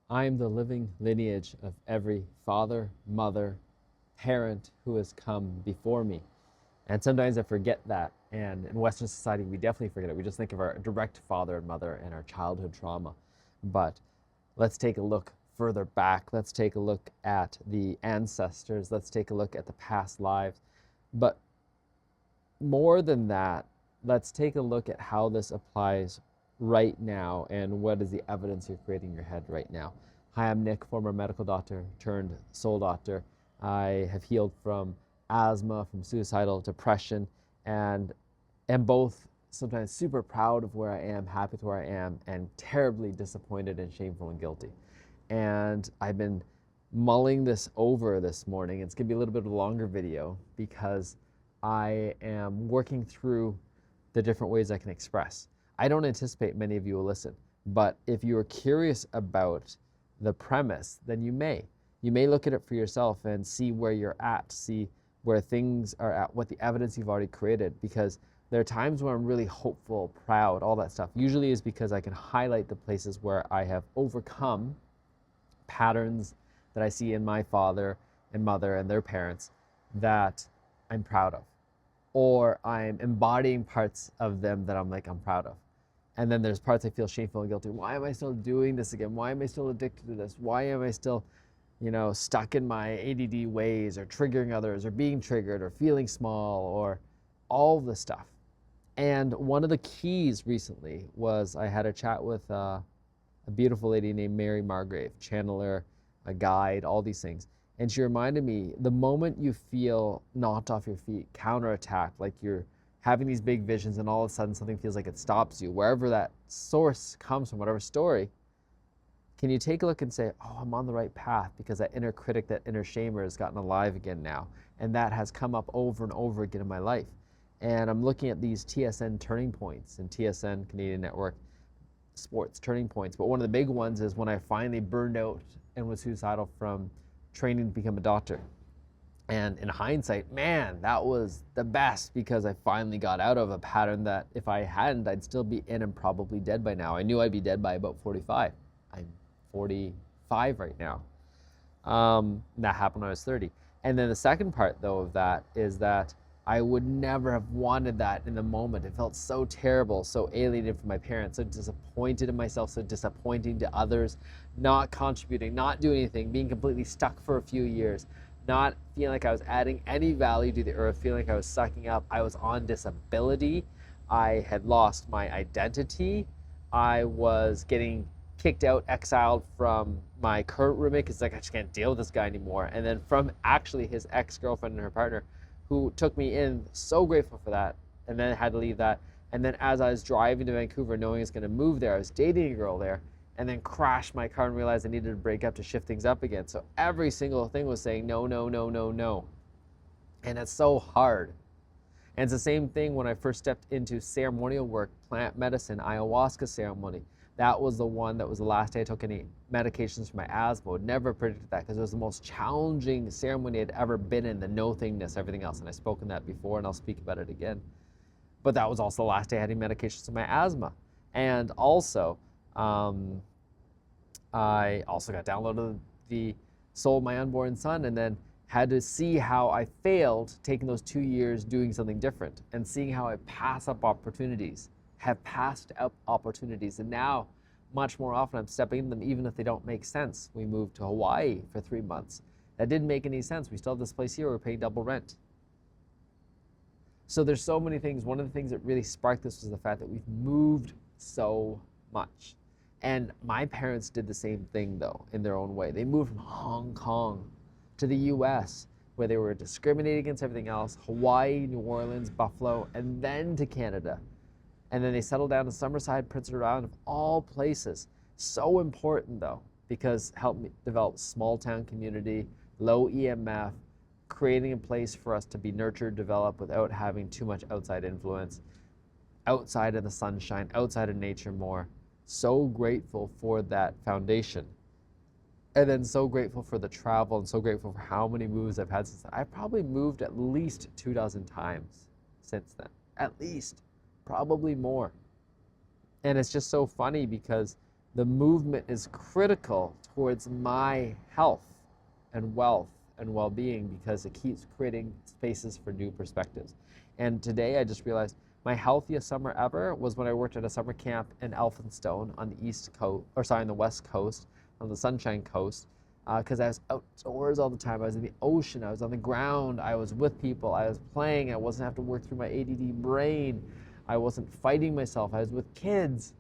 I am the living lineage of every father, mother, parent who has come before me. And sometimes I forget that. And in Western society, we definitely forget it. We just think of our direct father and mother and our childhood trauma. But let's take a look further back. Let's take a look at the ancestors. Let's take a look at the past lives. But more than that, let's take a look at how this applies right now and what is the evidence you're creating in your head right now. Hi, I'm Nick, former medical doctor turned soul doctor. I have healed from asthma, from suicidal depression, and am both sometimes super proud of where I am, happy with where I am, and terribly disappointed and shameful and guilty. And I've been mulling this over this morning. It's gonna be a little bit of a longer video because I am working through the different ways I can express. I don't anticipate many of you will listen, but if you are curious about the premise, then you may. You may look at it for yourself and see where you're at, see where things are at, what the evidence you've already created, because there are times where I'm really hopeful, proud, all that stuff. Usually is because I can highlight the places where I have overcome patterns that I see in my father and mother and their parents that I'm proud of, or I'm embodying parts of them that I'm proud of. And then there's parts I feel shameful and guilty. Why am I still doing this again? Why am I still addicted to this? Why am I still, stuck in my ADD ways, or triggering others, or being triggered, or feeling small, or all the stuff. And one of the keys recently was I had a chat with a beautiful lady named Mary Margrave, channeler, a guide, all these things. And she reminded me, the moment you feel knocked off your feet, counterattacked, like you're having these big visions and all of a sudden something feels like it stops you, wherever that source comes from, whatever story, can you take a look and say, oh, I'm on the right path, because that inner critic, that inner shamer has gotten alive again now. And that has come up over and over again in my life. And I'm looking at these TSN turning points, and TSN, Canadian Network Sports turning points. But one of the big ones is when I finally burned out and was suicidal from training to become a doctor. And in hindsight, man, that was the best, because I finally got out of a pattern that if I hadn't, I'd still be in and probably dead by now. I knew I'd be dead by about 45. I'm 45 right now. That happened when I was 30. And then the second part, though, of that is that I would never have wanted that in the moment. It felt so terrible, so alienated from my parents, so disappointed in myself, so disappointing to others, not contributing, not doing anything, being completely stuck for a few years, not feeling like I was adding any value to the earth, feeling like I was sucking up. I was on disability. I had lost my identity. I was getting kicked out, exiled from my current roommate, because I just can't deal with this guy anymore. And then from actually his ex-girlfriend and her partner, who took me in, so grateful for that, and then had to leave that. And then as I was driving to Vancouver, knowing I was going to move there, I was dating a girl there, and then crashed my car and realized I needed to break up to shift things up again. So every single thing was saying no, no, no, no, no. And it's so hard. And it's the same thing when I first stepped into ceremonial work, plant medicine, ayahuasca ceremony. That was the one that was the last day I took any medications for my asthma. I would never predicted that, because it was the most challenging ceremony I'd ever been in, the no thingness, everything else. And I've spoken that before, and I'll speak about it again. But that was also the last day I had any medications for my asthma. And also, I also got downloaded the Soul of My Unborn Son, and then had to see how I failed taking those 2 years doing something different, and seeing how I pass up opportunities, have passed up opportunities, and now much more often I'm stepping in them even if they don't make sense. We moved to Hawaii for 3 months. That didn't make any sense. We still have this place here, we're paying double rent. So there's so many things. One of the things that really sparked this was the fact that we've moved so much. And my parents did the same thing, though, in their own way. They moved from Hong Kong to the US, where they were discriminated against everything else, Hawaii, New Orleans, Buffalo, and then to Canada. And then they settled down in Summerside, Prince Edward Island, of all places. So important, though, because it helped me develop small town community, low EMF, creating a place for us to be nurtured, develop without having too much outside influence, outside of the sunshine, outside of nature more. So grateful for that foundation. And then so grateful for the travel, and so grateful for how many moves I've had since then. I've probably moved at least 24 times since then. At least. Probably more. And it's just so funny, because The movement is critical towards my health and wealth and well-being because it keeps creating spaces for new perspectives. And today I just realized my healthiest summer ever was when I worked at a summer camp in Elphinstone on the east coast, or sorry, on the west coast, on the Sunshine Coast, because I was outdoors all the time. I was in the ocean, I was on the ground, I was with people, I was playing, I wasn't having to work through my ADD brain, I wasn't fighting myself, I was with kids.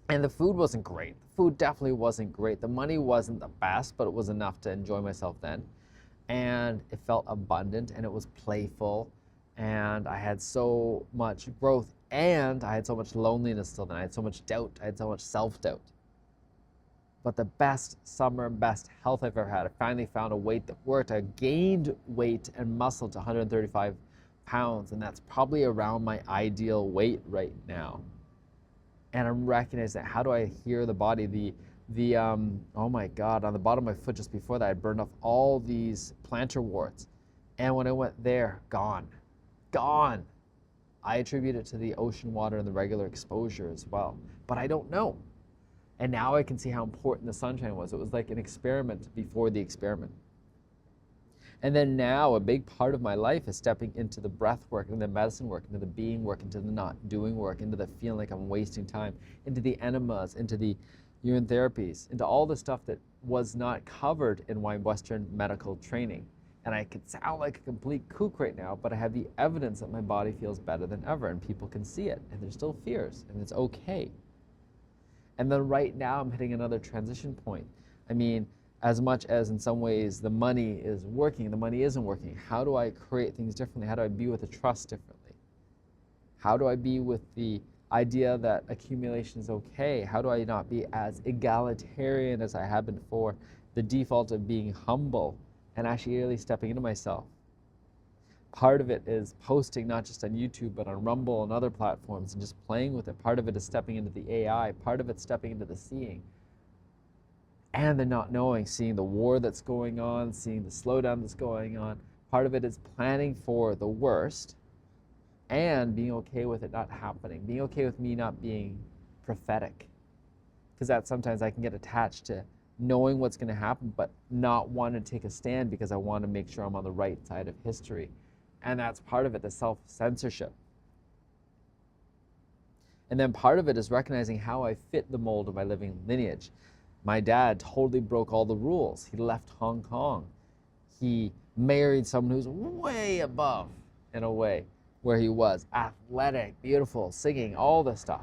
And the food wasn't great. The food definitely wasn't great. The money wasn't the best, but it was enough to enjoy myself then. And it felt abundant and it was playful. And I had so much growth and I had so much loneliness still then. I had so much doubt. I had so much self-doubt. But the best summer, best health I've ever had. I finally found a weight that worked. I gained weight and muscle to 135 pounds. And that's probably around my ideal weight right now. And I'm recognizing that. How do I hear the body? Oh my God, on the bottom of my foot just before that, I burned off all these plantar warts. And when I went there, gone. I attribute it to the ocean water and the regular exposure as well. But I don't know. And now I can see how important the sunshine was. It was like an experiment before the experiment. And then now a big part of my life is stepping into the breath work, into the medicine work, into the being work, into the not doing work, into the feeling like I'm wasting time, into the enemas, into the urine therapies, into all the stuff that was not covered in my Western medical training. And I could sound like a complete kook right now, but I have the evidence that my body feels better than ever, and people can see it, and there's still fears, and it's okay. And then right now I'm hitting another transition point. I mean, as much as in some ways the money is working, the money isn't working. How do I create things differently? How do I be with the trust differently? How do I be with the idea that accumulation is okay? How do I not be as egalitarian as I have been before? The default of being humble and actually really stepping into myself. Part of it is posting not just on YouTube, but on Rumble and other platforms and just playing with it. Part of it is stepping into the AI. Part of it's stepping into the seeing. And the not knowing, seeing the war that's going on, seeing the slowdown that's going on. Part of it is planning for the worst and being okay with it not happening. Being okay with me not being prophetic. Because that sometimes I can get attached to knowing what's going to happen, but not want to take a stand because I want to make sure I'm on the right side of history. And that's part of it, the self-censorship. And then part of it is recognizing how I fit the mold of my living lineage. My dad totally broke all the rules. He left Hong Kong. He married someone who's way above, in a way, where he was. Athletic, beautiful, singing, all this stuff.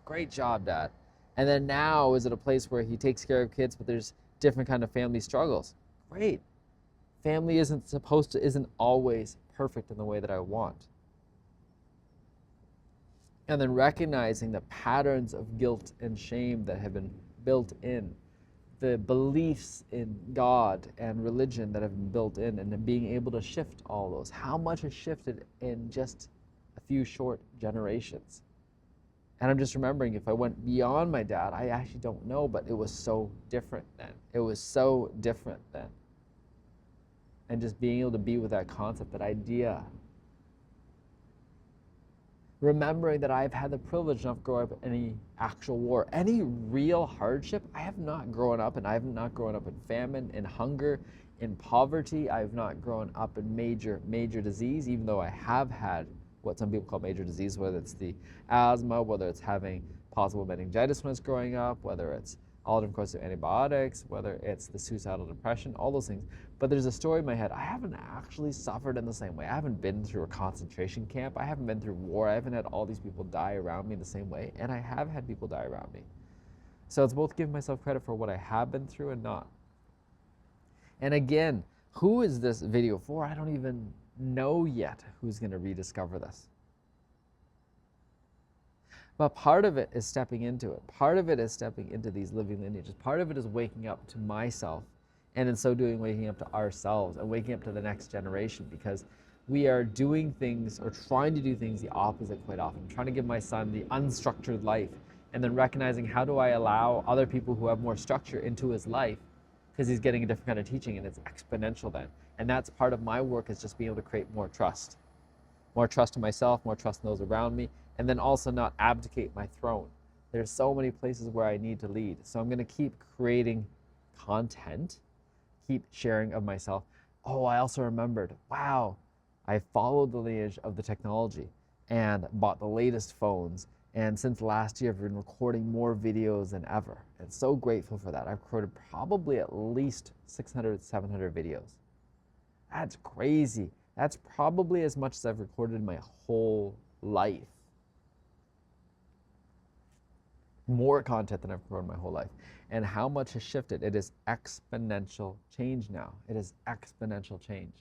Great job, Dad. And then now is at a place where he takes care of kids, but there's different kind of family struggles. Great. Family isn't always perfect in the way that I want. And then recognizing the patterns of guilt and shame that have been built in, the beliefs in God and religion that have been built in, and then being able to shift all those. How much has shifted in just a few short generations? And I'm just remembering, if I went beyond my dad, I actually don't know, but it was so different then. It was so different then. And just being able to be with that concept, that idea. Remembering that I've had the privilege of growing up in any actual war, any real hardship. I have not grown up, and I have not grown up in famine, in hunger, in poverty. I have not grown up in major disease, even though I have had what some people call major disease, whether it's the asthma, whether it's having possible meningitis when I was growing up, whether it's all different courses of antibiotics, whether it's the suicidal depression, all those things. But there's a story in my head. I haven't actually suffered in the same way. I haven't been through a concentration camp. I haven't been through war. I haven't had all these people die around me the same way. And I have had people die around me. So it's both giving myself credit for what I have been through and not. And again, who is this video for? I don't even know yet who's going to rediscover this. But part of it is stepping into it. Part of it is stepping into these living lineages. Part of it is waking up to myself, and in so doing, waking up to ourselves and waking up to the next generation, because we are doing things or trying to do things the opposite quite often. I'm trying to give my son the unstructured life, and then recognizing, how do I allow other people who have more structure into his life, because he's getting a different kind of teaching, and it's exponential then. And that's part of my work, is just being able to create more trust. More trust in myself, more trust in those around me, and then also not abdicate my throne. There's so many places where I need to lead. So I'm going to keep creating content, keep sharing of myself. Oh, I also remembered, wow, I followed the lineage of the technology and bought the latest phones. And since last year, I've been recording more videos than ever. And so grateful for that. I've recorded probably at least 600, 700 videos. That's crazy. That's probably as much as I've recorded in my whole life. More content than I've recorded my whole life. And how much has shifted? It is exponential change now. It is exponential change.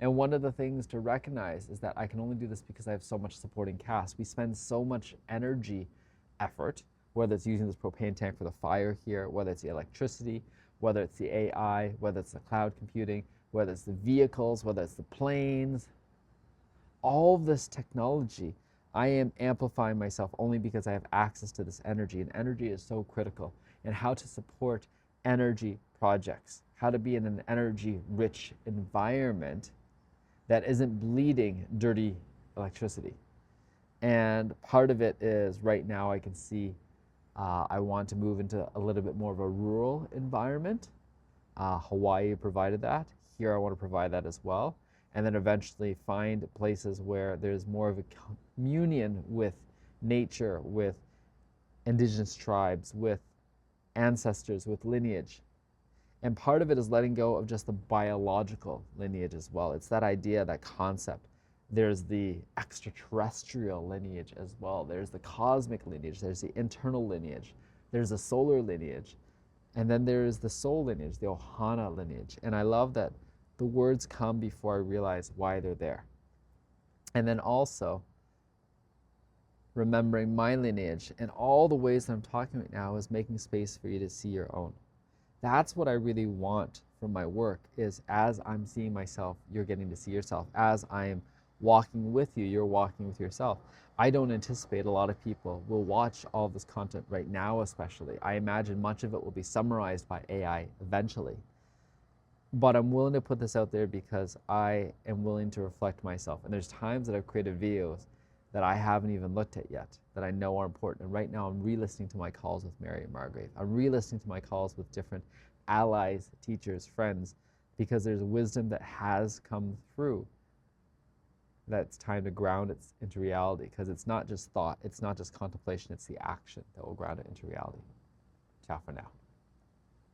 And one of the things to recognize is that I can only do this because I have so much supporting cast. We spend so much energy, effort, whether it's using this propane tank for the fire here, whether it's the electricity, whether it's the AI, whether it's the cloud computing, whether it's the vehicles, whether it's the planes, all of this technology, I am amplifying myself only because I have access to this energy, and energy is so critical. And how to support energy projects, how to be in an energy-rich environment that isn't bleeding dirty electricity. And part of it is right now I can see I want to move into a little bit more of a rural environment. Hawaii provided that. Here I want to provide that as well. And then eventually find places where there's more of a communion with nature, with indigenous tribes, with ancestors, with lineage. And part of it is letting go of just the biological lineage as well. It's that idea, that concept. There's the extraterrestrial lineage as well. There's the cosmic lineage. There's the internal lineage. There's the solar lineage. And then there's the soul lineage, the Ohana lineage. And I love that the words come before I realize why they're there. And then also remembering my lineage and all the ways that I'm talking right now is making space for you to see your own. That's what I really want from my work, is as I'm seeing myself, you're getting to see yourself. As I'm walking with you, you're walking with yourself. I don't anticipate a lot of people will watch all this content right now, especially. I imagine much of it will be summarized by AI eventually. But I'm willing to put this out there because I am willing to reflect myself. And there's times that I've created videos that I haven't even looked at yet, that I know are important. And right now I'm re-listening to my calls with Mary and Margrave. I'm re-listening to my calls with different allies, teachers, friends, because there's wisdom that has come through that it's time to ground it into reality, because it's not just thought, it's not just contemplation, it's the action that will ground it into reality. Ciao for now.